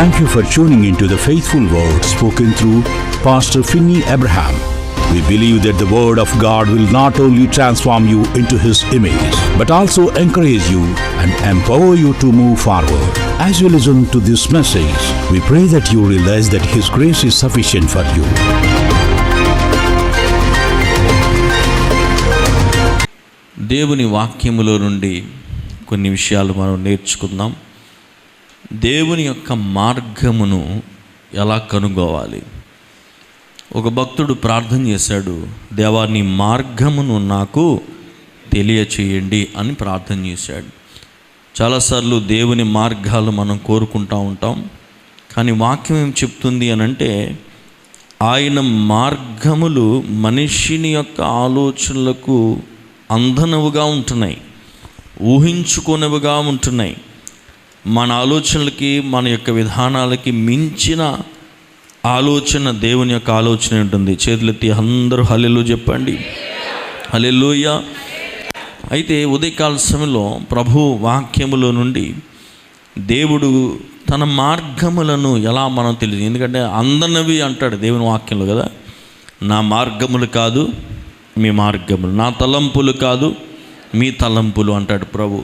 Thank you for tuning into the faithful word spoken through Pastor Finney Abraham. We believe that the word of God will not only transform you into His image, but also encourage you and empower you to move forward. As you listen to this message, we pray that you realize that His grace is sufficient for you. దేవుని వాక్యములో నుండి కొన్ని విషయాలు మనం నేర్చుకుందాం. దేవుని యొక్క మార్గమును ఎలా కనుగొవాలి? ఒక భక్తుడు ప్రార్థన చేశాడు, దేవా నీ మార్గమును నాకు తెలియచేయండి అని ప్రార్థన చేశాడు. చాలాసార్లు దేవుని మార్గాలు మనం కోరుకుంటూ ఉంటాం, కానీ వాక్యం ఏం చెప్తుంది అని అంటే ఆయన మార్గములు మనిషిని యొక్క ఆలోచనలకు అందనవుగా ఉంటున్నాయి, ఊహించుకునేవిగా ఉంటున్నాయి. మన ఆలోచనలకి, మన యొక్క విధానాలకి మించిన ఆలోచన దేవుని యొక్క ఆలోచన ఉంటుంది. చేతులెత్తి అందరూ హల్లెలూయా చెప్పండి, హల్లెలూయా. అయితే ఉదయకాల సమయంలో ప్రభు వాక్యములో నుండి దేవుడు తన మార్గములను ఎలా మనం తెలియదు, ఎందుకంటే అందనవి అంటాడు దేవుని వాక్యంలో కదా, నా మార్గములు కాదు మీ మార్గములు, నా తలంపులు కాదు మీ తలంపులు అంటాడు ప్రభు.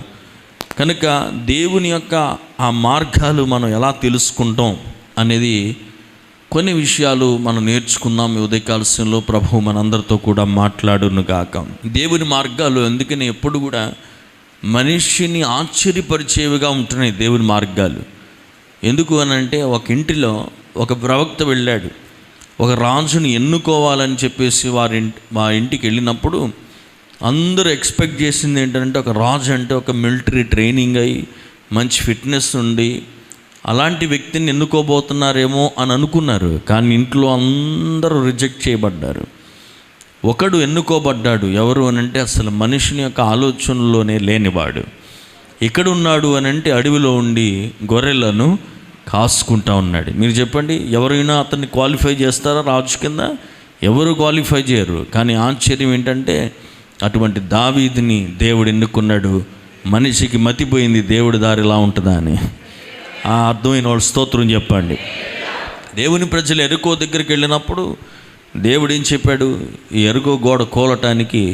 కనుక దేవుని యొక్క ఆ మార్గాలు మనం ఎలా తెలుసుకుంటాం అనేది కొన్ని విషయాలు మనం నేర్చుకుందాం. ఈ ఉదయకాలశంలో ప్రభు మనందరితో కూడా మాట్లాడును గాక. దేవుని మార్గాలు అందుకని ఎప్పుడు కూడా మనిషిని ఆశ్చర్యపరిచేవిగా ఉంటున్నాయి దేవుని మార్గాలు. ఎందుకు అనంటే ఒక ఇంటిలో ఒక ప్రవక్త వెళ్ళాడు, ఒక రాజుని ఎన్నుకోవాలని చెప్పేసి వారి ఇంటికి వెళ్ళినప్పుడు అందరూ ఎక్స్పెక్ట్ చేసింది ఏంటంటే ఒక రాజు అంటే ఒక మిలిటరీ ట్రైనింగ్ అయ్యి మంచి ఫిట్నెస్ ఉండి అలాంటి వ్యక్తిని ఎన్నుకోబోతున్నారేమో అని అనుకున్నారు. కానీ ఇంట్లో అందరూ రిజెక్ట్ చేయబడ్డారు. ఒకడు ఎన్నుకోబడ్డాడు, ఎవరు అనంటే అసలు మనిషిని యొక్క ఆలోచనలోనే లేనివాడు. ఎక్కడున్నాడు అనంటే అడవిలో ఉండి గొర్రెలను కాసుకుంటా ఉన్నాడు. మీరు చెప్పండి, ఎవరైనా అతన్ని క్వాలిఫై చేస్తారా రాజు కింద? ఎవరు క్వాలిఫై చేయరు. కానీ ఆశ్చర్యం ఏంటంటే అటువంటి దావీదుని దేవుడు ఎన్నుకున్నాడు. మనిషికి మతిపోయింది దేవుడి దారి ఎలా ఉంటుందా అని. ఆ అర్థమైన వాళ్ళు స్తోత్రం చెప్పండి. దేవుని ప్రజలు ఎరుకో దగ్గరికి వెళ్ళినప్పుడు దేవుడు ఏం చెప్పాడు, ఈ ఎరుకో గోడ కూలటానికి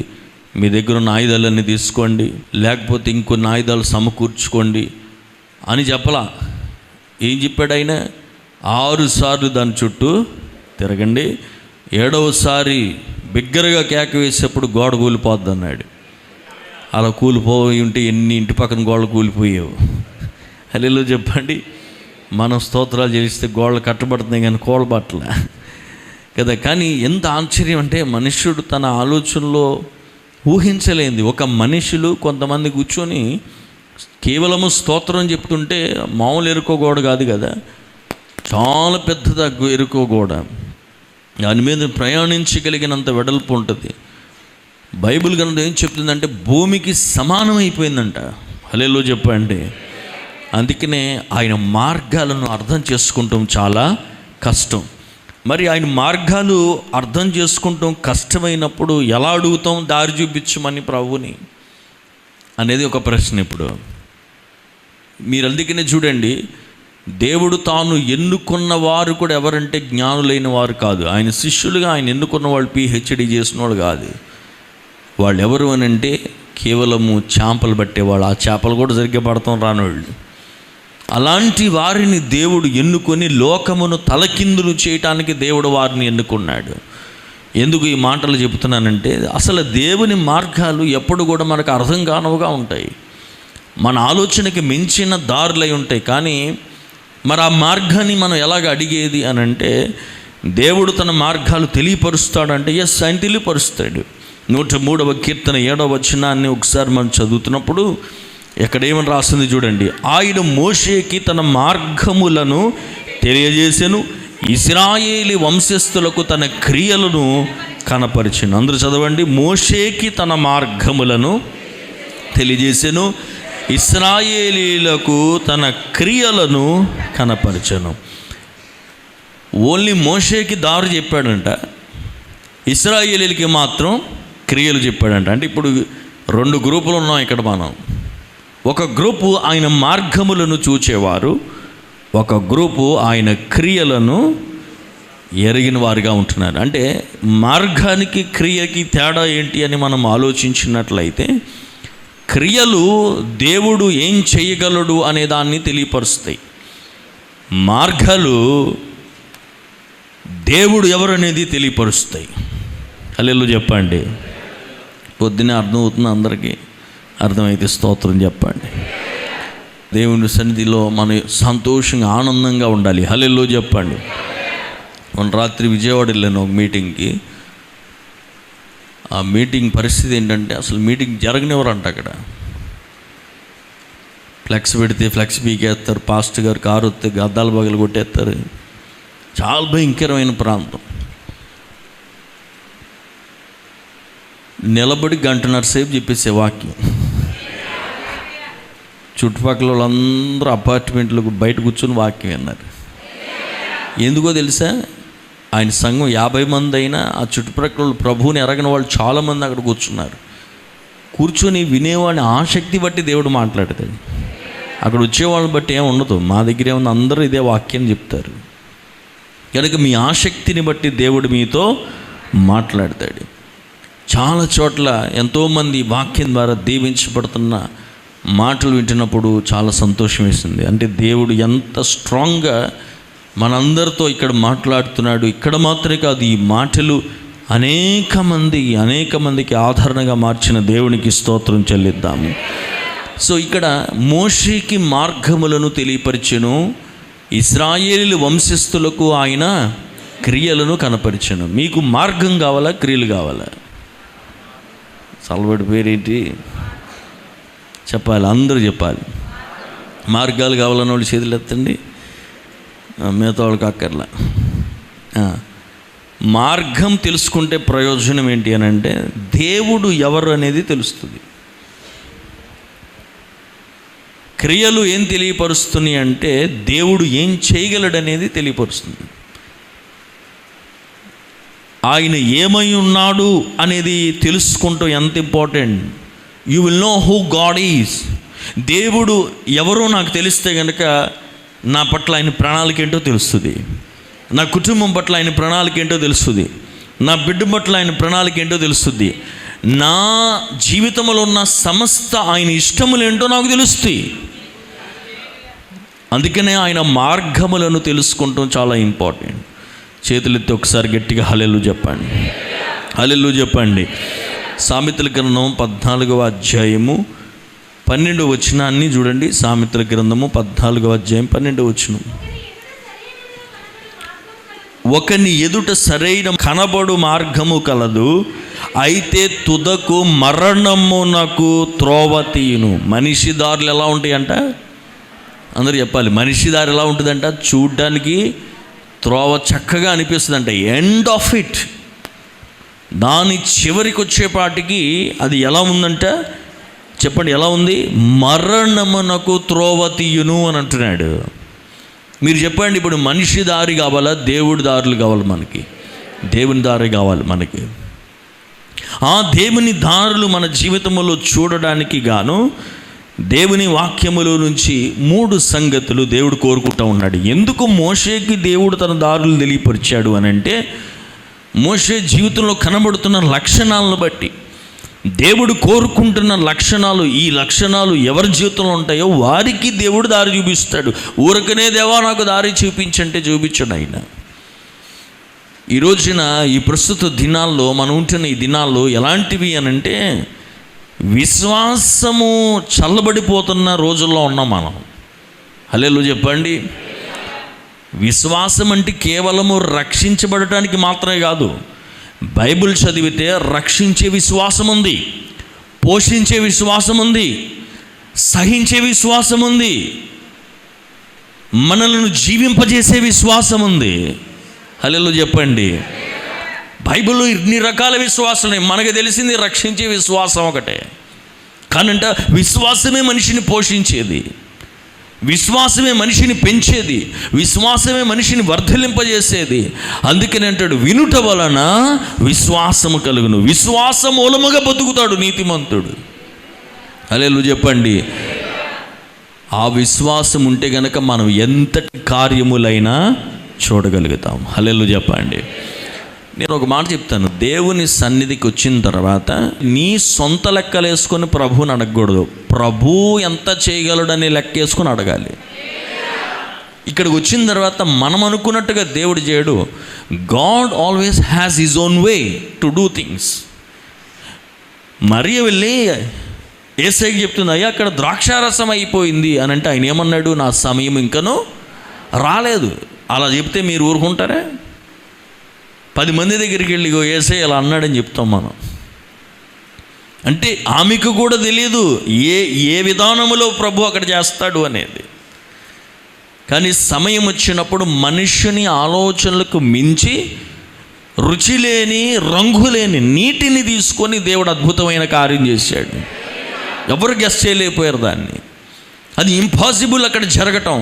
మీ దగ్గర ఉన్న ఆయుధాలన్నీ తీసుకోండి, లేకపోతే ఇంకొన్ని ఆయుధాలు సమకూర్చుకోండి అని చెప్పలా. ఏం చెప్పాడు ఆయన? 6 సార్లు దాని చుట్టూ తిరగండి, 7వసారి బిగ్గరగా కేక వేసేప్పుడు గోడ కూలిపోద్ది అన్నాడు. అలా కూలిపోయి ఉంటే ఎన్ని ఇంటి పక్కన గోడలు కూలిపోయావు. హల్లెలూయా చెప్పండి. మనం స్తోత్రాలు చేస్తే గోడలు కట్టబడుతున్నాయి కానీ కూలబట్టలే కదా. కానీ ఎంత ఆశ్చర్యం అంటే మనుష్యుడు తన ఆలోచనలో ఊహించలేంది. ఒక మనుషులు కొంతమంది కూర్చొని కేవలము స్తోత్రం చెప్తుంటే మామూలు ఎరుకో గోడ కాదు కదా, చాలా పెద్దది ఎరుకో గోడ, దాని మీద ప్రయాణించగలిగినంత వెడల్పు ఉంటుంది. బైబిల్ గ్రంథం ఏం చెప్తుందంటే భూమికి సమానం అయిపోయిందంట. హల్లెలూయా చెప్పండి. అందుకనే ఆయన మార్గాలను అర్థం చేసుకుంటాం చాలా కష్టం. మరి ఆయన మార్గాలు అర్థం చేసుకుంటాం కష్టమైనప్పుడు ఎలా అడుగుతాం దారి చూపించమని ప్రభుని అనేది ఒక ప్రశ్న. ఇప్పుడు మీరు అందుకనే చూడండి, దేవుడు తాను ఎన్నుకున్న వారు కూడా ఎవరంటే జ్ఞానులైన వారు కాదు. ఆయన శిష్యులుగా ఆయన ఎన్నుకున్న వాళ్ళు PhD చేసిన వాళ్ళు కాదు. వాళ్ళు ఎవరు అని అంటే కేవలము చేపలు పట్టేవాళ్ళు, ఆ చేపలు కూడా సరిగ్గా పడతాం రానోళ్ళు. అలాంటి వారిని దేవుడు ఎన్నుకొని లోకమును తలకిందులు చేయటానికి దేవుడు వారిని ఎన్నుకున్నాడు. ఎందుకు ఈ మాటలు చెబుతున్నానంటే అసలు దేవుని మార్గాలు ఎప్పుడు కూడా మనకు అర్థం కానవుగా ఉంటాయి, మన ఆలోచనకి మించిన దారులై ఉంటాయి. కానీ మరి ఆ మార్గాన్ని మనం ఎలాగ అడిగేది అని అంటే దేవుడు తన మార్గాలు తెలియపరుస్తాడంటే ఎస్, ఆయన తెలియపరుస్తాడు. 103వ కీర్తన 7వ వచనాన్ని ఒకసారి మనం చదువుతున్నప్పుడు ఎక్కడేమని రాస్తుంది చూడండి. ఆయన మోషేకి తన మార్గములను తెలియజేసెను, ఇశ్రాయేలు వంశస్థులకు తన క్రియలను కనపరిచెను. అందరూ చదవండి. మోషేకి తన మార్గములను తెలియజేసెను, ఇశ్రాయేలీలకు తన క్రియలను కనపరచను. ఓన్లీ మోషేకి దారి చెప్పాడంట, ఇశ్రాయేలీలకి మాత్రం క్రియలు చెప్పాడంట. అంటే ఇప్పుడు 2 గ్రూపులు ఉన్నాం ఇక్కడ మనం. ఒక గ్రూపు ఆయన మార్గములను చూచేవారు, ఒక గ్రూపు ఆయన క్రియలను ఎరిగిన వారిగా ఉంటున్నారు. అంటే మార్గానికి క్రియకి తేడా ఏంటి అని మనం ఆలోచించినట్లయితే, క్రియలు దేవుడు ఏం చేయగలడు అనే దాన్ని తెలియపరుస్తాయి. మార్గాలు దేవుడు ఎవరు అనేది తెలియపరుస్తాయి. హల్లెలూయా చెప్పండి. పొద్దున్నే అర్థమవుతుంది అందరికీ? అర్థమైతే స్తోత్రం చెప్పండి. దేవుని సన్నిధిలో మనం సంతోషంగా ఆనందంగా ఉండాలి. హల్లెలూయా చెప్పండి. మొన్న రాత్రి విజయవాడ వెళ్ళాను ఒక మీటింగ్కి. ఆ మీటింగ్ పరిస్థితి ఏంటంటే, అసలు మీటింగ్ జరగనివ్వరంట. అక్కడ ఫ్లెక్స్ పెడితే ఫ్లెక్స్ పీకేస్తారు, పాస్టర్ గారు కారు వస్తే గద్దాలు బగలు కొట్టేస్తారు. చాలా భయంకరమైన ప్రాంతం. నిలబడి 1.5 గంటల సేపు చెప్పేసే వాక్యం. చుట్టుపక్కల వాళ్ళందరూ అపార్ట్మెంట్లకు బయట కూర్చొని వాక్యం విన్నారు. ఎందుకో తెలుసా? ఆయన సంఘం 50 మంది అయినా ఆ చుట్టుప్రక్కల ప్రభువుని ఎరగని వాళ్ళు చాలామంది అక్కడ కూర్చున్నారు. కూర్చొని వినేవాడిని ఆసక్తి బట్టి దేవుడు మాట్లాడతాడు. అక్కడ వచ్చేవాళ్ళని బట్టి ఏమి ఉండదు. మా దగ్గర ఏమన్నా అందరూ ఇదే వాక్యం చెప్తారు. కనుక మీ ఆసక్తిని బట్టి దేవుడు మీతో మాట్లాడతాడు. చాలా చోట్ల ఎంతోమంది వాక్యం ద్వారా దీవించబడుతున్న మాటలు వింటున్నప్పుడు చాలా సంతోషం వేసింది. అంటే దేవుడు ఎంత స్ట్రాంగ్గా మనందరితో ఇక్కడ మాట్లాడుతున్నాడు. ఇక్కడ మాత్రమే కాదు, ఈ మాటలు అనేక మందికి ఆదరణగా మార్చిన దేవునికి స్తోత్రం చెల్లిద్దాము. సో ఇక్కడ మోషేకి మార్గములను తెలియపరిచెను, ఇశ్రాయేలు వంశస్థులకు ఆయన క్రియలను కనపరిచెను. మీకు మార్గం కావాలా, క్రియలు కావాలా? సలవడి పేరేంటి చెప్పాలి? అందరూ చెప్పాలి. మార్గాలు కావాలన్న వాళ్ళు చేతులు ఎత్తండి. మిగతా వాళ్ళకి అక్కర్లా. మార్గం తెలుసుకుంటే ప్రయోజనం ఏంటి అని అంటే, దేవుడు ఎవరు అనేది తెలుస్తుంది. క్రియలు ఏం తెలియపరుస్తున్నాయి అంటే, దేవుడు ఏం చేయగలడనేది తెలియపరుస్తుంది. ఆయన ఏమై ఉన్నాడు అనేది తెలుసుకుంటూ ఎంత important. You will know who God is. దేవుడు ఎవరో నాకు తెలిస్తే కనుక నా పట్ల ఆయన ప్రణాళిక ఏంటో తెలుస్తుంది. నా కుటుంబం పట్ల ఆయన ప్రణాళిక ఏంటో తెలుస్తుంది. నా బిడ్డ పట్ల ఆయన ప్రణాళిక ఏంటో తెలుస్తుంది. నా జీవితంలో ఉన్న సమస్త ఆయన ఇష్టములేంటో నాకు తెలుస్తాయి. అందుకనే ఆయన మార్గములను తెలుసుకుంటాం చాలా ఇంపార్టెంట్. చేతులెత్తి ఒకసారి గట్టిగా హల్లెలూయా చెప్పండి. హల్లెలూయా చెప్పండి. సామెతల గ్రంథం 14వ అధ్యాయము 12వ వచనాన్ని చూడండి. సామెతల గ్రంథము 14వ అధ్యాయం 12వ వచనం. ఒకని ఎదుట సరైన కనబడు మార్గము కలదు, అయితే తుదకు మరణమునకు త్రోవ తీయును. మనిషి దారులు ఎలా ఉంటాయంట? అందరూ చెప్పాలి. మనిషి దారి ఎలా ఉంటుందంట? చూడ్డానికి త్రోవ చక్కగా అనిపిస్తుందంట. ఎండ్ ఆఫ్ ఇట్, దాని చివరికి వచ్చేపాటికి అది ఎలా ఉందంట? చెప్పండి, ఎలా ఉంది? మరణమునకు త్రోవ తీయును అని అంటున్నాడు. మీరు చెప్పండి, ఇప్పుడు మనిషి దారి కావాలా, దేవుడి దారులు కావాలి? మనకి దేవుని దారి కావాలి. మనకి ఆ దేవుని దారులు మన జీవితంలో చూడడానికి గాను దేవుని వాక్యములో నుంచి 3 సంగతులు దేవుడు కోరుకుంటూ ఉన్నాడు. ఎందుకు మోషేకి దేవుడు తన దారులు తెలియపరిచాడు అని అంటే, మోషే జీవితంలో కనబడుతున్న లక్షణాలను బట్టి, దేవుడు కోరుకుంటున్న లక్షణాలు, ఈ లక్షణాలు ఎవరి జీవితంలో ఉంటాయో వారికి దేవుడు దారి చూపిస్తాడు. ఊరకనే దేవా నాకు దారి చూపించంటే చూపించడు ఆయన. ఈ రోజున ఈ ప్రస్తుత దినాల్లో మనం ఉంటున్న ఈ దినాల్లో ఎలాంటివి అనంటే, విశ్వాసము చల్లబడిపోతున్న రోజుల్లో ఉన్నాం మనం. హల్లెలూయా చెప్పండి. విశ్వాసం అంటే కేవలము రక్షించబడటానికి మాత్రమే కాదు. బైబిల్ చదివితే రక్షించే విశ్వాసం ఉంది, పోషించే విశ్వాసం ఉంది, సహించే విశ్వాసం ఉంది, మనలను జీవింపజేసే విశ్వాసం ఉంది. హల్లెలూయా చెప్పండి. బైబిల్లో ఇన్ని రకాల విశ్వాసాలు. మనకు తెలిసింది రక్షించే విశ్వాసం ఒకటే. కానంట విశ్వాసమే మనిషిని పోషించేది, విశ్వాసమే మనిషిని పెంచేది, విశ్వాసమే మనిషిని వర్ధలింపజేసేది. అందుకని అంటాడు, వినుట వలన విశ్వాసము కలుగును, విశ్వాసం మూలముగా బతుకుతాడు నీతిమంతుడు. హల్లెలూయా చెప్పండి. ఆ విశ్వాసం ఉంటే గనక మనం ఎంతటి కార్యములైనా చూడగలుగుతాం. హల్లెలూయా చెప్పండి. నేను ఒక మాట చెప్తాను, దేవుని సన్నిధికి వచ్చిన తర్వాత నీ సొంత లెక్కలు వేసుకొని ప్రభువుని అడగకూడదు. ప్రభు ఎంత చేయగలడని లెక్క వేసుకొని అడగాలి. ఇక్కడికి వచ్చిన తర్వాత మనం అనుకున్నట్టుగా దేవుడు చేయడు. God always has his own way to do things. మరియ వెళ్ళి యేసయ్యకి చెప్తుంది, అయ్యా అక్కడ ద్రాక్షారసం అయిపోయింది అని అంటే ఆయన ఏమన్నాడు, నా సమయం ఇంకనూ రాలేదు. అలా చెప్తే మీరు ఊరుకుంటారా? 10 మంది దగ్గరికి వెళ్ళి యేసయ్య అలా అన్నాడని చెప్తాం మనం. అంటే ఆమెకు కూడా తెలియదు ఏ విధానములో ప్రభు అక్కడ చేస్తాడు అనేది. కానీ సమయం వచ్చినప్పుడు మనుష్యుని ఆలోచనలకు మించి రుచి లేని రంగు లేని నీటిని తీసుకొని దేవుడు అద్భుతమైన కార్యం చేశాడు. ఎవరు గెస్ చేయలేకపోయారు దాన్ని. అది ఇంపాసిబుల్ అక్కడ జరగటం.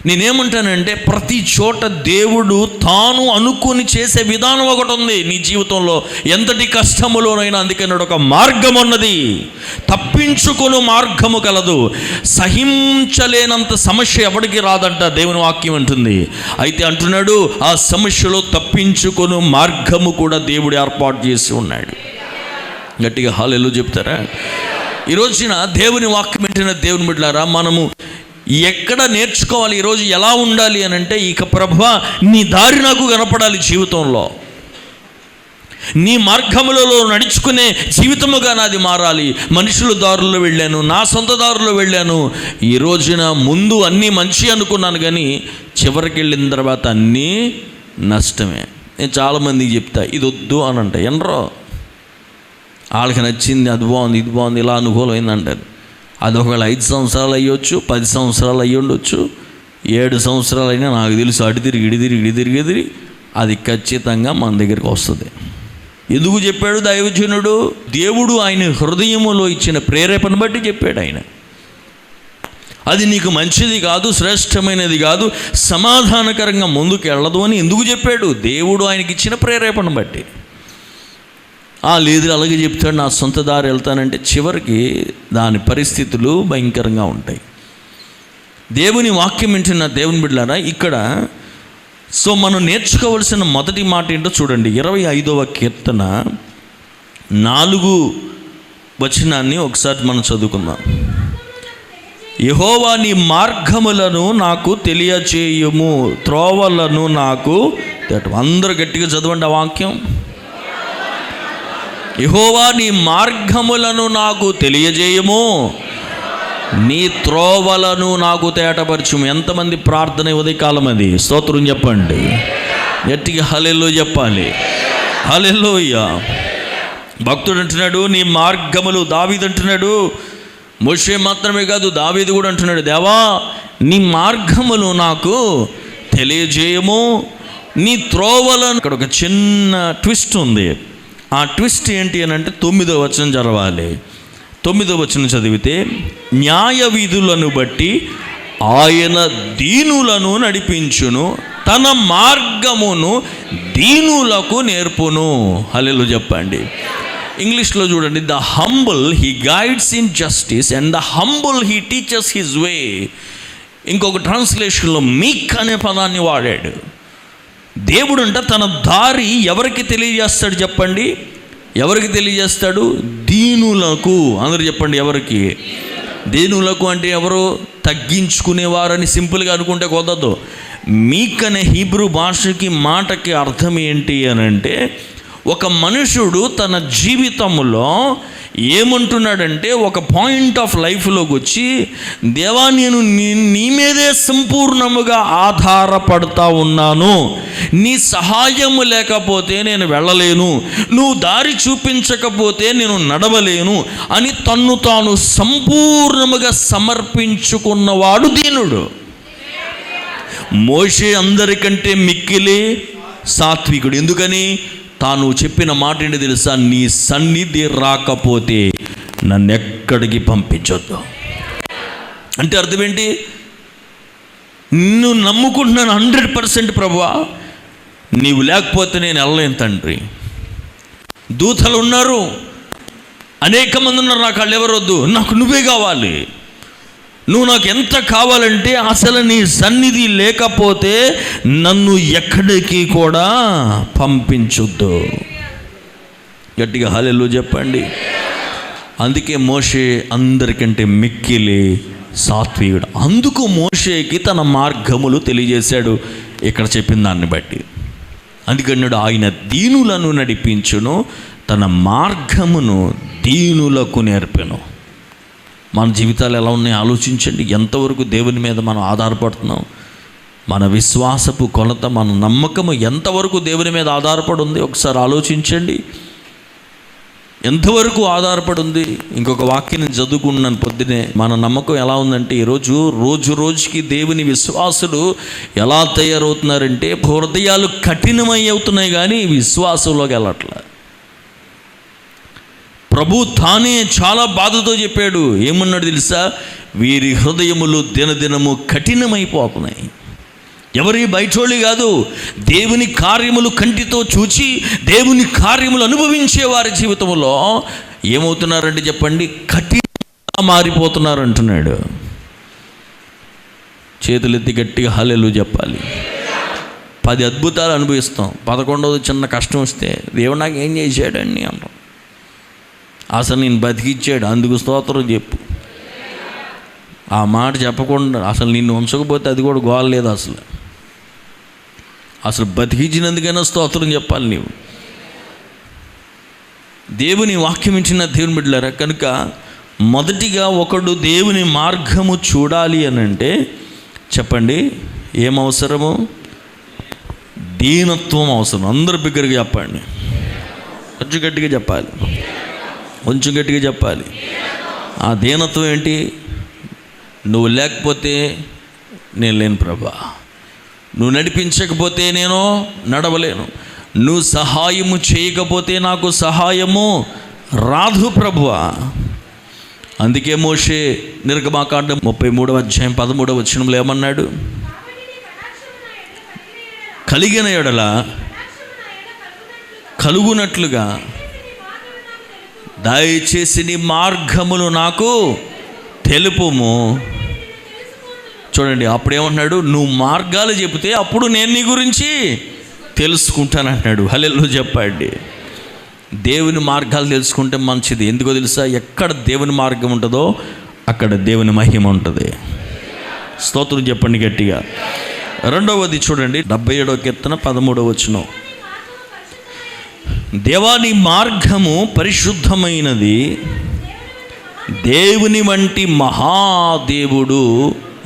నేనేమంటానంటే ప్రతి చోట దేవుడు తాను అనుకుని చేసే విధానం ఒకటి ఉంది నీ జీవితంలో. ఎంతటి కష్టములోనైనా అందుకన్నాడు ఒక మార్గం ఉన్నది, తప్పించుకుని మార్గము కలదు. సహించలేనంత సమస్య ఎవరికి రాదంట దేవుని వాక్యం అంటుంది. అయితే అంటున్నాడు ఆ సమస్యలో తప్పించుకుని మార్గము కూడా దేవుడు ఏర్పాటు చేసి ఉన్నాడు. గట్టిగా హల్లెలూయా చెప్తారా? ఈరోజున దేవుని వాక్యం వింటున్న దేవుని బిడ్డలారా, మనము ఎక్కడ నేర్చుకోవాలి ఈరోజు, ఎలా ఉండాలి అని అంటే, ఇక ప్రభువా నీ దారి నాకు కనపడాలి జీవితంలో, నీ మార్గములలో నడుచుకునే జీవితముగా నాది మారాలి. మనుషుల దారుల్లో వెళ్ళాను, నా సొంత దారుల్లో వెళ్ళాను. ఈ రోజున ముందు అన్నీ మంచి అనుకున్నాను, కానీ చివరికి వెళ్ళిన తర్వాత అన్నీ నష్టమే. నేను చాలామందికి చెప్తా ఇది వద్దు అని అంట. ఎనరో వాళ్ళకి నచ్చింది, అది బాగుంది, ఇది బాగుంది, ఇలా అనుకూలమైంది అంటారు. అది ఒకవేళ 5 సంవత్సరాలు అయ్యొచ్చు, 10 సంవత్సరాలు అయ్యి ఉండొచ్చు, 7 సంవత్సరాలు అయినా నాకు తెలుసు అటు తిరిగి ఇడి తిరిగి అది ఖచ్చితంగా మన దగ్గరికి వస్తుంది. ఎందుకు చెప్పాడు దైవజనుడు? దేవుడు ఆయన హృదయములో ఇచ్చిన ప్రేరేపణ బట్టి చెప్పాడు. ఆయన అది నీకు మంచిది కాదు, శ్రేష్టమైనది కాదు, సమాధానకరంగా ముందుకు వెళ్ళదు అని ఎందుకు చెప్పాడు? దేవుడు ఆయనకి ఇచ్చిన ప్రేరేపణ బట్టి. లేదు అలాగే చెప్తాడు, నా సొంత దారి వెళ్తానంటే చివరికి దాని పరిస్థితులు భయంకరంగా ఉంటాయి. దేవుని వాక్యం వింటున్న దేవుని బిడ్డలారా, ఇక్కడ మనం నేర్చుకోవలసిన మొదటి మాట ఏంటో చూడండి. 25వ కీర్తన 4 వచనాన్ని ఒకసారి మనం చదువుకుందాం. యెహోవా నీ మార్గములను నాకు తెలియచేయుము, త్రోవలను నాకు. అందరూ గట్టిగా చదవండి ఆ వాక్యం. యెహోవా నీ మార్గములను నాకు తెలియజేయము, నీ త్రోవలను నాకు తేటపరచుము. ఎంతమంది ప్రార్థన ఉదయకాలం అది? స్తోత్రం చెప్పండి, గట్టిగా హల్లెలూయా చెప్పాలి. హల్లెలూయా. భక్తుడు అంటున్నాడు నీ మార్గములు. దావీదు అంటున్నాడు, మోషే మాత్రమే కాదు దావీదు కూడా అంటున్నాడు, దేవా నీ మార్గములు నాకు తెలియజేయము, నీ త్రోవలను. ఇక్కడ ఒక చిన్న ట్విస్ట్ ఉంది. ఆ ట్విస్ట్ ఏంటి అని అంటే 9వ వచనం చదవాలి. 9వ వచనం చదివితే, న్యాయ విధులను బట్టి ఆయన దీనులను నడిపించును, తన మార్గమును దీనులకు నేర్పును. హల్లెలూయా చెప్పండి. ఇంగ్లీష్లో చూడండి, the humble he guides in justice and the humble he teachers his way. ఇంకొక ట్రాన్స్లేషన్లో మీక్ అనే పదాన్ని వాడాడు. దేవుడు అంట తన దారి ఎవరికి తెలియజేస్తాడు చెప్పండి? ఎవరికి తెలియజేస్తాడు? దీనులకు. అందరూ చెప్పండి, ఎవరికి? దీనులకు అంటే ఎవరు? తగ్గించుకునేవారని సింపుల్గా అనుకుంటే కుదరదు. మీక్ అనే హీబ్రూ భాషకి మాటకి అర్థం ఏంటి అని అంటే, ఒక మనుషుడు తన జీవితంలో ఏమంటున్నాడంటే, ఒక పాయింట్ ఆఫ్ లైఫ్లోకి వచ్చి, దేవా నేను నీ మీదే సంపూర్ణముగా ఆధారపడతా ఉన్నాను, నీ సహాయము లేకపోతే నేను వెళ్ళలేను, నువ్వు దారి చూపించకపోతే నేను నడవలేను అని తన్ను తాను సంపూర్ణముగా సమర్పించుకున్నవాడు దీనుడు. మోషే అందరికంటే మిక్కిలి సాత్వికుడు. ఎందుకని? తాను చెప్పిన మాట ఏంటి తెలుసా? నీ సన్నిధి రాకపోతే నన్ను ఎక్కడికి పంపించొద్దు. అంటే అర్థం ఏంటి? నిన్ను నమ్ముకుంటున్నాను 100% ప్రభువా, నీవు లేకపోతే నేను వెళ్ళలేను తండ్రి. దూతలు ఉన్నారు, అనేక మంది ఉన్నారు, నాకు వాళ్ళు ఎవరు వద్దు, నాకు నువ్వే కావాలి. నువ్వు నాకు ఎంత కావాలంటే అసలు నీ సన్నిధి లేకపోతే నన్ను ఎక్కడికి కూడా పంపించొద్దు. గట్టిగా హల్లెలూయా చెప్పండి. అందుకే మోషే అందరికంటే మిక్కిలి సాత్వికుడు. అందుకు మోషేకి తన మార్గములు తెలియజేశాడు ఇక్కడ చెప్పిన దాన్ని బట్టి. అందుకన్నాడు, ఆయన దీనులను నడిపించును, తన మార్గమును దీనులకు నేర్పెను. మన జీవితాలు ఎలా ఉన్నాయో ఆలోచించండి. ఎంతవరకు దేవుని మీద మనం ఆధారపడుతున్నాం? మన విశ్వాసపు కొలత, మన నమ్మకము ఎంతవరకు దేవుని మీద ఆధారపడి ఉంది ఒకసారి ఆలోచించండి. ఎంతవరకు ఆధారపడి ఉంది? ఇంకొక వాక్యాన్ని చదువుకున్నాను పొద్దునే. మన నమ్మకం ఎలా ఉందంటే ఈరోజు రోజు రోజుకి దేవుని విశ్వాసులు ఎలా తయారవుతున్నారంటే హృదయాలు కఠినమై అవుతున్నాయి కానీ విశ్వాసంలోకి వెళ్ళట్లే. ప్రభు తానే చాలా బాధతో చెప్పాడు. ఏమన్నాడు తెలుసా? వీరి హృదయములు దినదినము కఠినమైపోతున్నాయి. ఎవరి బయటోళ్ళు కాదు, దేవుని కార్యములు కంటితో చూచి దేవుని కార్యములు అనుభవించే వారి జీవితంలో ఏమవుతున్నారంటే చెప్పండి, కఠినంగా మారిపోతున్నారు అంటున్నాడు. చేతులెత్తి గట్టిగా హల్లెలూయా చెప్పాలి. 10 అద్భుతాలు అనుభవిస్తాం, 11వ చిన్న కష్టం వస్తే దేవుడు నాకు ఏం చేశాడండి అంటాం. అసలు నేను బతికిచ్చాడు, అందుకు స్తోత్రం చెప్పు. ఆ మాట చెప్పకుండా అసలు నిన్ను ఉంచకపోతే అది కూడా గోల లేదు. అసలు బతికించినందుకైనా స్తోత్రం చెప్పాలి నీవు. దేవుని వాక్యం ఇచ్చిన దేవుని బిడ్డలారా, కనుక మొదటిగా ఒకడు దేవుని మార్గము చూడాలి అని అంటే చెప్పండి ఏం అవసరము? దీనత్వం అవసరం. అందరు బిగ్గరగా చెప్పండి, కొంచెం గట్టిగా చెప్పాలి, కొంచెం గట్టిగా చెప్పాలి. ఆ దీనత్వం ఏంటి? నువ్వు లేకపోతే నేను లేను ప్రభా, నువ్వు నడిపించకపోతే నేను నడవలేను, నువ్వు సహాయము చేయకపోతే నాకు సహాయము రాదు ప్రభువా. అందుకే మోషే నిర్గమాకాండం 33వ అధ్యాయం 13వ వచనంలో ఏమన్నాడు? కలిగిన ఎడల కలుగునట్లుగా దయచేసి నీ మార్గములు నాకు తెలుపుము. చూడండి, అప్పుడేమంటున్నాడు? నువ్వు మార్గాలు చెబితే అప్పుడు నేను నీ గురించి తెలుసుకుంటానంటున్నాడు. హల్లెలూయా చెప్పండి. దేవుని మార్గాలు తెలుసుకుంటే మంచిది. ఎందుకో తెలుసా? ఎక్కడ దేవుని మార్గం ఉంటుందో అక్కడ దేవుని మహిమ ఉంటుంది. స్తోత్రం చెప్పండి గట్టిగా. రెండవది చూడండి, 77వ కీర్తన 13వ వచనం. దేవాని మార్గము పరిశుద్ధమైనది, దేవుని వంటి మహాదేవుడు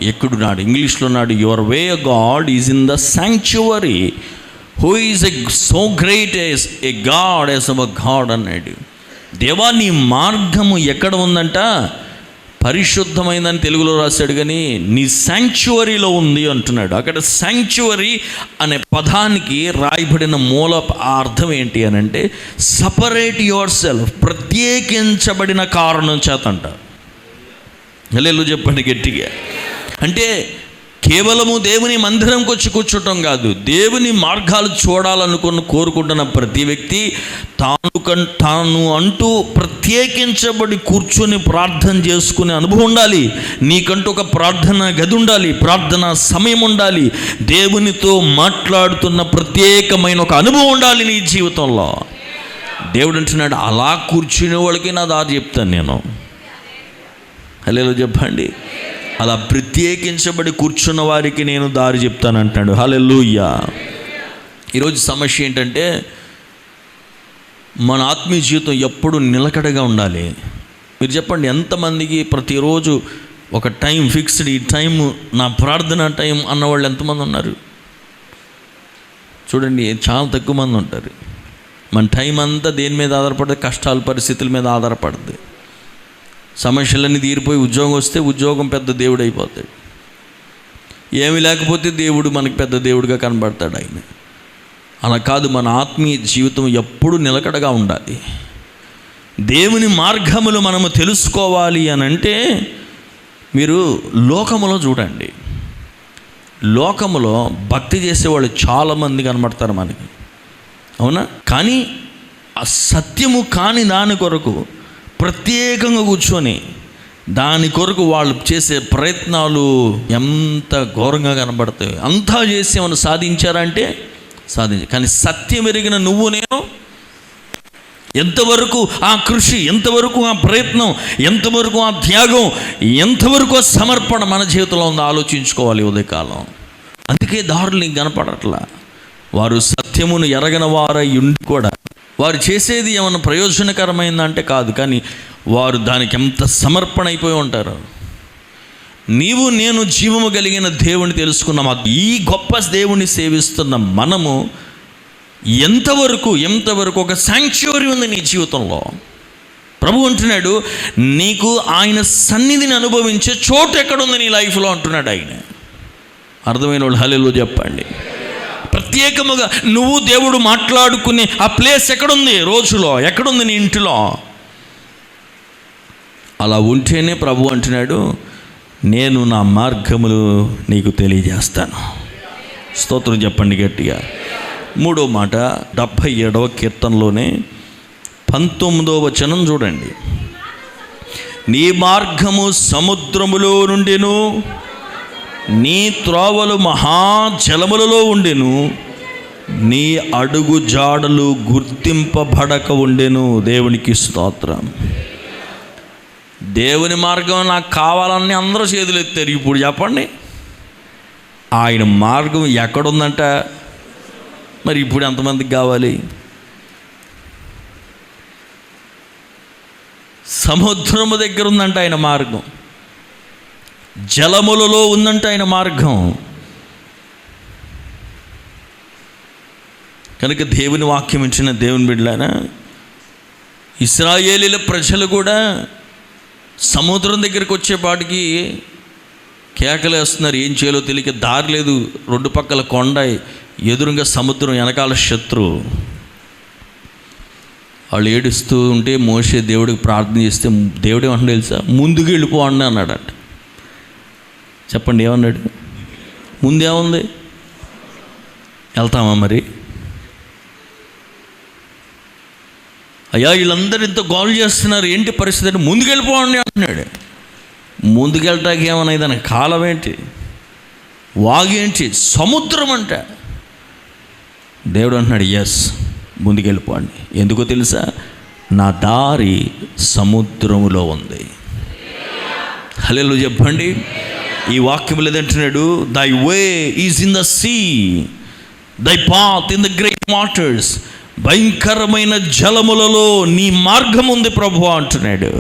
ఎక్కడున్నాడు? ఇంగ్లీష్లో ఉన్నాడు, your way God is in the sanctuary, who is so great as a God as our God అన్నాడు. దేవా నీ మార్గము ఎక్కడ ఉందంట? పరిశుద్ధమైందని తెలుగులో రాశాడు కానీ నీ శాంక్చువరీలో ఉంది అంటున్నాడు. అక్కడ శాంక్చువరీ అనే పదానికి రాయబడిన మూల అర్థం ఏంటి అని అంటే సపరేట్ యువర్ సెల్ఫ్, ప్రత్యేకించబడిన కారణం చేతంట. హల్లెలూయా చెప్పండి గట్టిగా. అంటే కేవలము దేవుని మందిరంకి వచ్చి కూర్చోటం కాదు, దేవుని మార్గాలు కోరుకుంటున్న ప్రతి వ్యక్తి తాను అంటూ ప్రత్యేకించబడి కూర్చొని ప్రార్థన చేసుకునే అనుభవం ఉండాలి. నీకంటూ ఒక ప్రార్థన గది ఉండాలి, ప్రార్థన సమయం ఉండాలి, దేవునితో మాట్లాడుతున్న ప్రత్యేకమైన ఒక అనుభవం ఉండాలి నీ జీవితంలో. దేవుడు అంటున్నాడు, అలా కూర్చునే వాళ్ళకి నా దారి చెప్తాను నేను. హల్లెలూయా చెప్పండి. అలా ప్రత్యేకించబడి కూర్చున్న వారికి నేను దారి చెప్తాను అంటున్నాడు. హల్లెలూయా. ఈరోజు సమస్య ఏంటంటే మన ఆత్మీయ జీవితం ఎప్పుడు నిలకడగా ఉండాలి. మీరు చెప్పండి, ఎంతమందికి ప్రతిరోజు ఒక టైం ఫిక్స్డ్, ఈ టైం నా ప్రార్థన టైం అన్నవాళ్ళు ఎంతమంది ఉన్నారు? చూడండి, చాలా తక్కువ మంది ఉంటారు. మన టైం అంతా దేని మీద ఆధారపడుతుంది? కష్టాల పరిస్థితుల మీద ఆధారపడుతుంది. సమస్యలన్నీ తీరిపోయి ఉద్యోగం వస్తే ఉద్యోగం పెద్ద దేవుడు అయిపోతాడు. ఏమి లేకపోతే దేవుడు మనకి పెద్ద దేవుడిగా కనబడతాడు ఆయన. అలా కాదు, మన ఆత్మీయ జీవితం ఎప్పుడు నిలకడగా ఉండాలి. దేవుని మార్గములు మనము తెలుసుకోవాలి అని అంటే మీరు లోకములో చూడండి. లోకములో భక్తి చేసేవాళ్ళు చాలామంది కనబడతారు మనకి, అవునా? కానీ ఆ సత్యము కాని దాని కొరకు ప్రత్యేకంగా కూర్చొని దాని కొరకు వాళ్ళు చేసే ప్రయత్నాలు ఎంత ఘోరంగా కనబడతాయి. అంతా చేసి ఏమైనా సాధించారంటే కానీ సత్యం ఎరిగిన నువ్వు నేను ఎంతవరకు ఆ కృషి, ఎంతవరకు ఆ ప్రయత్నం, ఎంతవరకు ఆ త్యాగం, ఎంతవరకు ఆ సమర్పణ మన జీవితంలో ఉందో ఆలోచించుకోవాలి ఉదయకాలం. అందుకే దారులు నీకు కనపడట్లా. వారు సత్యమును ఎరగని వారై ఉండి కూడా వారు చేసేది ఏమైనా ప్రయోజనకరమైందంటే కాదు, కానీ వారు దానికి ఎంత సమర్పణ అయిపోయి ఉంటారు. నీవు నేను జీవము కలిగిన దేవుని తెలుసుకున్నాం. ఈ గొప్ప దేవుని సేవిస్తున్న మనము ఎంతవరకు ఒక శాంక్చురీ ఉంది నీ జీవితంలో. ప్రభు అంటున్నాడు, నీకు ఆయన సన్నిధిని అనుభవించే చోటు ఎక్కడుంది నీ లైఫ్లో అంటున్నాడు ఆయన. అర్థమైన వాళ్ళు హల్లెలూయా చెప్పండి. ప్రత్యేకముగా నువ్వు దేవుడు మాట్లాడుకునే ఆ ప్లేస్ ఎక్కడుంది రోజులో, ఎక్కడుంది నీ ఇంటిలో? అలా ఉంటేనే ప్రభు అంటున్నాడు, నేను నా మార్గములు నీకు తెలియజేస్తాను. స్తోత్రం చెప్పండి గట్టిగా. మూడో మాట 77వ కీర్తనలోనే 19వ వచనం చూడండి. నీ మార్గము సముద్రములో నుండెను, నీ త్రోవలు మహాజలములలో ఉండెను, నీ అడుగు జాడలు గుర్తింపబడక ఉండెను. దేవునికి స్తోత్రం. దేవుని మార్గం నాకు కావాలని అందరూ చేతులు ఎత్తారు. ఇప్పుడు చెప్పండి, ఆయన మార్గం ఎక్కడుందంట? మరి ఇప్పుడు ఎంతమందికి కావాలి? సముద్రము దగ్గర ఉందంట ఆయన మార్గం, జలములలో ఉందంట ఆయన మార్గం. కనుక దేవుని వాక్యం ఇచ్చిన దేవుని బిడ్డలారా, ఇశ్రాయేలీల ప్రజలు కూడా సముద్రం దగ్గరికి వచ్చేపాటికి కేకలేస్తున్నారు. ఏం చేయాలో తెలియక దారి లేదు. రెండు పక్కల కొండ, ఎదురుగా సముద్రం, వెనకాల శత్రువు. వాళ్ళు ఏడుస్తూ ఉంటే మోషే దేవుడికి ప్రార్థన చేస్తే దేవుడు ఏమన్నా తెలుసా? ముందుకు వెళ్ళిపో అన్న అన్నాడట. చెప్పండి ఏమన్నాడు? ముందేముంది? వెళ్తామా మరి? అయ్యా వీళ్ళందరూ ఇంత గోల్ చేస్తున్నారు, ఏంటి పరిస్థితి అంటే ముందుకెళ్ళిపోండి అంటున్నాడు. ముందుకెళ్ళటానికి ఏమన్నా దానికి కాలం ఏంటి, వాగేంటి, సముద్రం అంట. దేవుడు అంటున్నాడు, ఎస్ ముందుకెళ్ళిపోండి. ఎందుకో తెలుసా? నా దారి సముద్రములో ఉంది. హల్లెలూయా చెప్పండి. ఈ వాక్యం లేదంటున్నాడు, thy way is in the sea, thy path in the great waters. భయంకరమైన జలములలో నీ మార్గం ఉంది ప్రభు అంటున్నాడు.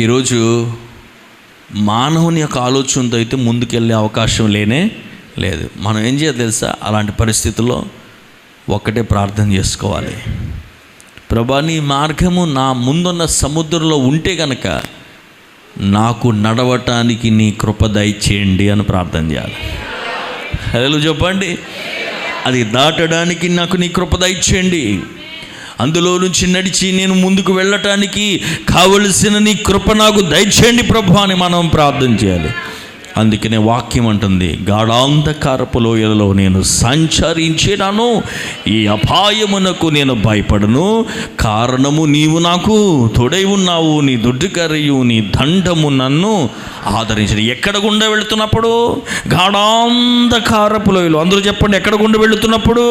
ఈరోజు మానవుని యొక్క ఆలోచనతో అయితే ముందుకెళ్ళే అవకాశం లేనే లేదు. మనం ఏం చేయాలి తెలుసా? అలాంటి పరిస్థితుల్లో ఒక్కటే ప్రార్థన చేసుకోవాలి. ప్రభా, నీ మార్గము నా ముందున్న సముద్రంలో ఉంటే కనుక నాకు నడవటానికి నీ కృప దయచేయండి అని ప్రార్థన చేయాలి. హల్లెలూయా చెప్పండి. అది దాటడానికి నాకు నీ కృప దయచేయండి. అందులో నుంచి నడిచి నేను ముందుకు వెళ్ళటానికి కావలసిన నీ కృప నాకు దయచేయండి ప్రభు అని మనం ప్రార్థన చేయాలి. అందుకనే వాక్యం అంటుంది, గాఢాంధకారపు లోయలలో నేను సంచరించినాను, ఈ అపాయమునకు నేను భయపడను, కారణము నీవు నాకు తోడై ఉన్నావు, నీ దుడ్డుకరియు నీ దండము నన్ను ఆదరించడు. ఎక్కడ గుండా వెళుతున్నప్పుడు? గాఢాంధకారపు లోయలో. అందరూ చెప్పండి, ఎక్కడ గుండా వెళుతున్నప్పుడు?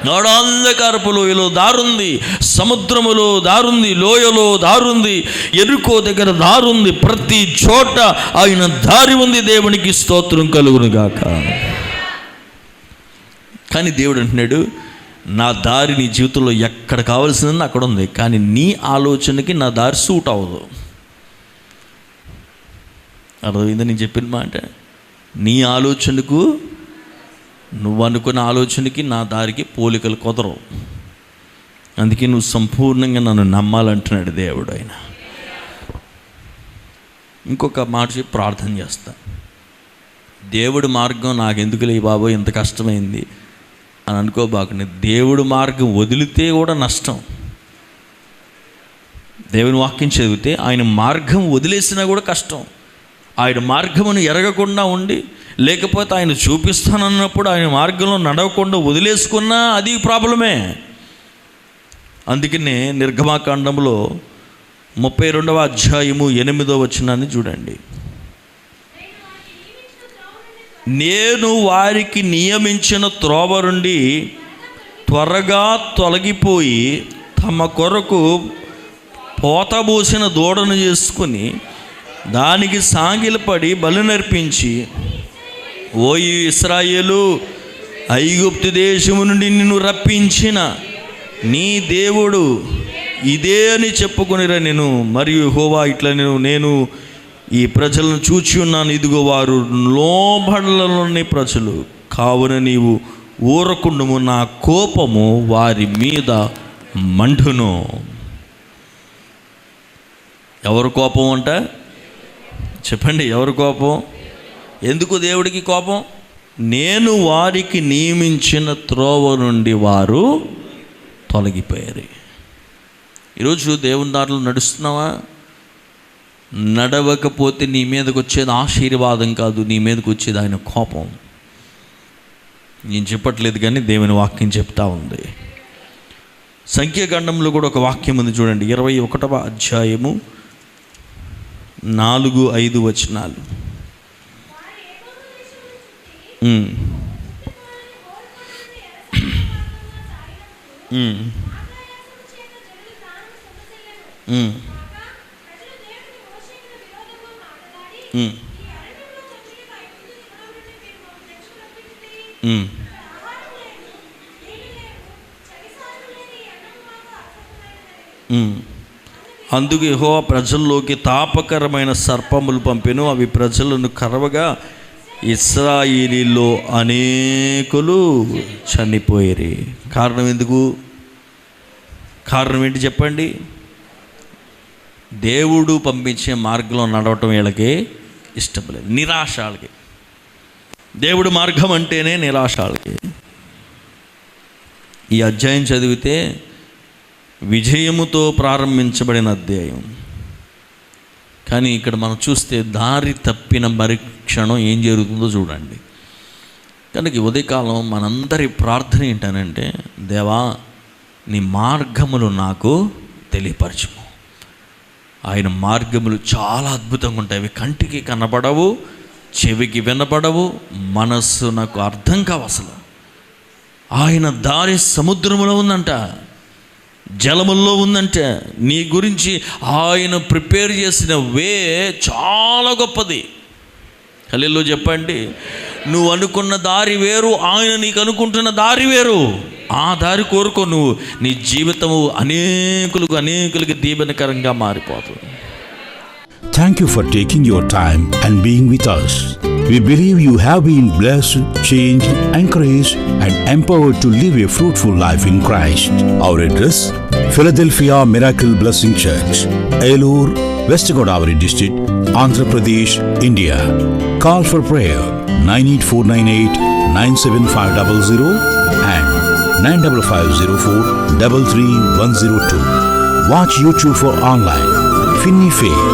గాఢాంధకారపు లోయలో దారుంది, సముద్రములో దారుంది, లోయలో దారుంది, ఎరుకో దగ్గర దారుంది. ప్రతి చోట ఆయన దారి ఉంది. దేవునికి స్తోత్రం కలుగును గాక. కానీ దేవుడు అంటున్నాడు, నా దారి నీ జీవితంలో ఎక్కడ కావాల్సిందని అక్కడ ఉంది, కానీ నీ ఆలోచనకి నా దారి సూట్ అవ్వదు. అర్థమైందా నేను చెప్పిన మాట? నీ ఆలోచనకు, నువ్వు అనుకున్న ఆలోచనకి నా దారికి పోలికలు కుదరవు. అందుకే నువ్వు సంపూర్ణంగా నన్ను నమ్మాలంటున్నాడు దేవుడు. ఆయన ఇంకొక మాట చెప్పి ప్రార్థన చేస్తా. దేవుడి మార్గం నాకు ఎందుకులే బాబోయ్ ఇంత కష్టమైంది అని అనుకోబాకండి. దేవుడి మార్గం వదిలితే కూడా నష్టం. దేవుని వాక్యం చదివితే ఆయన మార్గం వదిలేసినా కూడా కష్టం. ఆయన మార్గమును ఎరగకుండా ఉండి, లేకపోతే ఆయన చూపిస్తానన్నప్పుడు ఆయన మార్గంలో నడవకుండా వదిలేసుకున్నా అది ప్రాబ్లమే. అందుకనే నిర్గమాకాండంలో 32వ అధ్యాయము 8వ వచనాన్ని చూడండి. నేను వారికి నియమించిన త్రోవ నుండి త్వరగా తొలగిపోయి తమ కొరకు పోతబోసిన దూడను చేసుకుని దానికి సాగిలపడి బలినర్పించి, ఓ ఇశ్రాయేలు, ఐగుప్తు దేశము నుండి నిన్ను రప్పించిన నీ దేవుడు ఇదే అని చెప్పుకొనిరా నేను. మరియు యెహోవా ఇట్లా నేను ఈ ప్రజలను చూచి ఉన్నాను, ఇదిగో వారు లోబడలోని ప్రజలు, కావున నీవు ఊరకుండుము, నా కోపము వారి మీద మండును. ఎవరు కోపం అంట? చెప్పండి, ఎవరు కోపం? ఎందుకు దేవుడికి కోపం? నేను వారికి నియమించిన త్రోవ నుండి వారు తొలగిపోయారు. ఈరోజు దేవుని దారిలో నడుస్తున్నావా? నడవకపోతే నీ మీదకి వచ్చేది ఆశీర్వాదం కాదు, నీ మీదకి వచ్చేది ఆయన కోపం. నేను చెప్పట్లేదు కానీ దేవుని వాక్యం చెప్తా ఉంది. సంఖ్యాకాండంలో కూడా ఒక వాక్యం ఉంది చూడండి, 21వ అధ్యాయము 4-5 వచనాలు. అందుకు యెహోవా ప్రజల్లోకి తాపకరమైన సర్పములు పంపెను, అవి ప్రజలను కరవగా ఇశ్రాయేలీలో అనేకులు చనిపోయారు. కారణం ఎందుకు? కారణం ఏంటి చెప్పండి? దేవుడు పంపించే మార్గంలో నడవటం వీళ్ళకి ఇష్టం లేదు, నిరాశ వాళ్ళకి. దేవుడు మార్గం అంటేనే నిరాశ వాళ్ళకి. ఈ అధ్యాయం చదివితే విజయముతో ప్రారంభించబడిన అధ్యాయం, కానీ ఇక్కడ మనం చూస్తే దారి తప్పిన మరుక్షణం ఏం జరుగుతుందో చూడండి. కనుక ఉదయకాలం మనందరి ప్రార్థన ఏంటనంటే, దేవా నీ మార్గములు నాకు తెలియపరచుము. ఆయన మార్గములు చాలా అద్భుతంగా ఉంటాయి. అవి కంటికి కనబడవు, చెవికి వినపడవు, మనస్సు నాకు అర్థం కావు అసలు. ఆయన దారి సముద్రములో ఉందంట, జలముల్లో ఉందంటే. నీ గురించి ఆయన ప్రిపేర్ చేసిన వే చాలా గొప్పది. హల్లెలూయా చెప్పండి. నువ్వు అనుకున్న దారి వేరు, ఆయన నీకు అనుకుంటున్న దారి వేరు. ఆ దారి కోరుకో, నువ్వు నీ జీవితము అనేకులకి దీవెనకరంగా మారిపోతుంది. Thank you for taking your time and being with us. We believe you have been blessed, changed, encouraged, and empowered to live a fruitful life in Christ. Our address: Philadelphia Miracle Blessing Church, Elur, West Godavari District, Andhra Pradesh, India. Call for prayer 98498-97500 and 95504-33102. Watch YouTube for online Finney Faith.